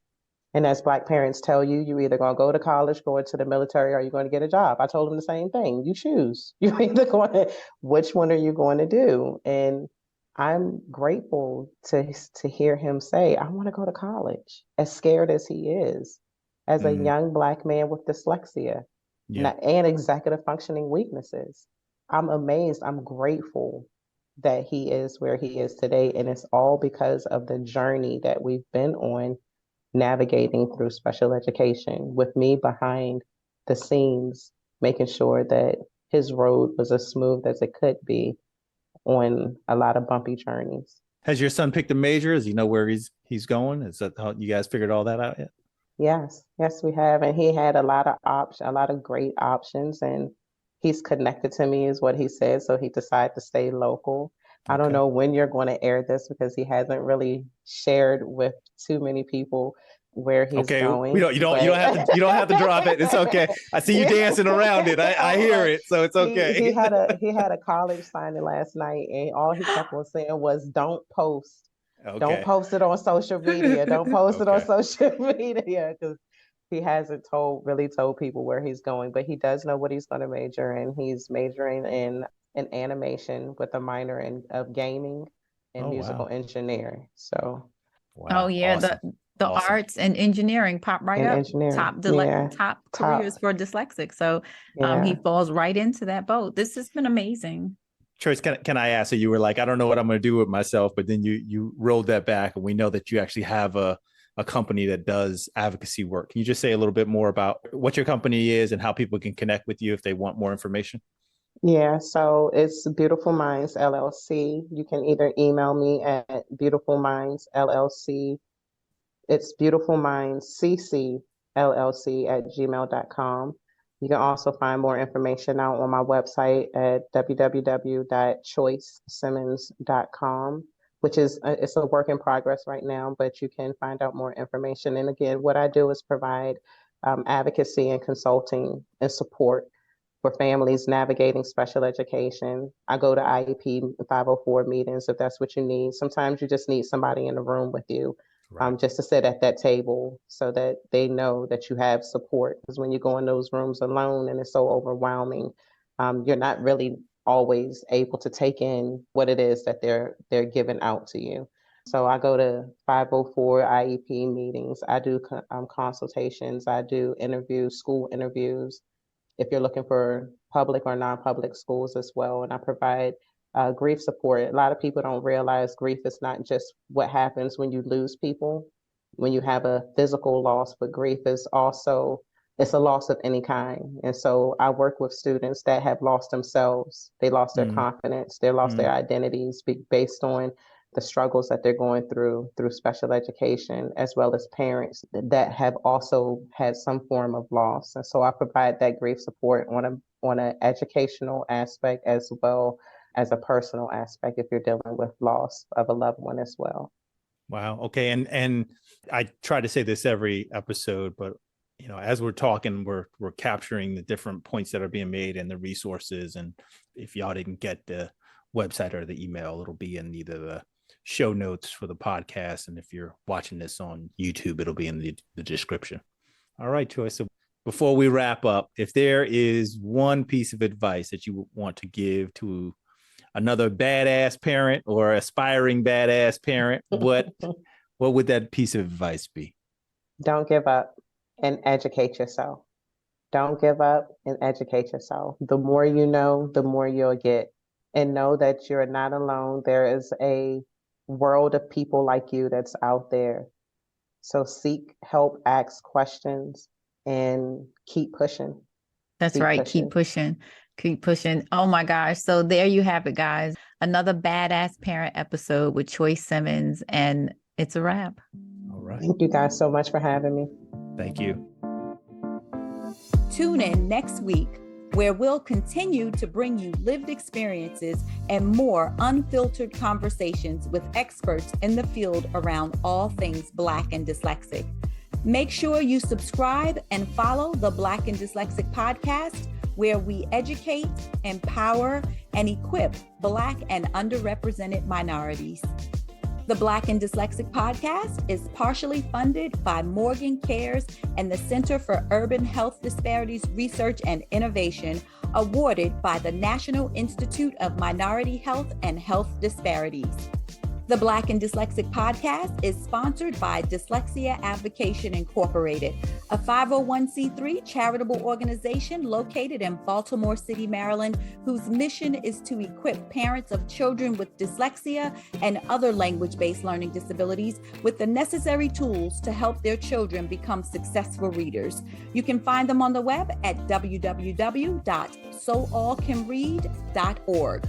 And as Black parents tell you, you're either going to go to college, go into the military, or you're going to get a job. I told him the same thing. You choose. You're either going to, which one are you going to do? And I'm grateful to hear him say, I want to go to college, as scared as he is, as a young Black man with dyslexia and executive functioning weaknesses. I'm amazed. I'm grateful that he is where he is today. And it's all because of the journey that we've been on, navigating through special education, with me behind the scenes, making sure that his road was as smooth as it could be on a lot of bumpy journeys. Has your son picked a major? Does he know where he's going? Is that how you guys figured all that out yet? Yes, we have. And he had a lot of great options, and he's connected to me is what he said. So he decided to stay local. I don't know when you're going to air this, because he hasn't really shared with too many people where he's going. You don't have to drop it. It's okay. I see you dancing around it. I hear it, so it's okay. He had a college signing last night, and all he kept on saying was, "Don't post. Don't post it on social media. Don't post it on social media," because he hasn't really told people where he's going, but he does know what he's going to major in. He's majoring in animation with a minor of gaming and musical engineering. So, awesome. The arts and engineering pop right up. Top careers for dyslexic. So he falls right into that boat. This has been amazing. Choyce, can I ask? So you were like, I don't know what I'm going to do with myself, but then you rolled that back, and we know that you actually have a company that does advocacy work. Can you just say a little bit more about what your company is and how people can connect with you if they want more information? Yeah, so it's Beautiful Minds LLC. You can either email me at Beautiful Minds LLC. It's Beautiful Minds CC choycesimmonsllc@gmail.com. You can also find more information out on my website at www.choycesimmons.com, which is it's a work in progress right now, but you can find out more information. And again, what I do is provide advocacy and consulting and support for families navigating special education. I go to IEP 504 meetings if that's what you need. Sometimes you just need somebody in the room with you, Right. just to sit at that table so that they know that you have support. Because when you go in those rooms alone and it's so overwhelming, you're not really always able to take in what it is that they're giving out to you. So I go to 504 IEP meetings. I do consultations. I do interviews, school interviews, if you're looking for public or non-public schools as well. And I provide grief support. A lot of people don't realize grief is not just what happens when you lose people, when you have a physical loss, but grief is also, it's a loss of any kind. And so I work with students that have lost themselves. They lost their confidence, they lost their identities based on the struggles that they're going through special education, as well as parents that have also had some form of loss. And so I provide that grief support on an educational aspect as well as a personal aspect if you're dealing with loss of a loved one as well. Wow. Okay. And I try to say this every episode, but as we're talking, we're capturing the different points that are being made and the resources. And if y'all didn't get the website or the email, it'll be in either the show notes for the podcast. And if you're watching this on YouTube, it'll be in the description. All right, Choyce. So before we wrap up, if there is one piece of advice that you want to give to another badass parent or aspiring badass parent, what would that piece of advice be? Don't give up and educate yourself. Don't give up and educate yourself. The more you know, the more you'll get. And know that you're not alone. There is a world of people like you that's out there. So seek help, ask questions, and keep pushing. That's right. Keep pushing. Keep pushing. Oh my gosh. So there you have it, guys. Another badass parent episode with Choyce Simmons, and it's a wrap. All right. Thank you guys so much for having me. Thank you. Tune in next week, where we'll continue to bring you lived experiences and more unfiltered conversations with experts in the field around all things Black and Dyslexic. Make sure you subscribe and follow the Black and Dyslexic podcast, where we educate, empower, and equip Black and underrepresented minorities. The Black and Dyslexic podcast is partially funded by Morgan Cares and the Center for Urban Health Disparities Research and Innovation, awarded by the National Institute of Minority Health and Health Disparities. The Black and Dyslexic podcast is sponsored by Dyslexia Advocacy Incorporated, a 501c3 charitable organization located in Baltimore City, Maryland, whose mission is to equip parents of children with dyslexia and other language-based learning disabilities with the necessary tools to help their children become successful readers. You can find them on the web at www.soallcanread.org.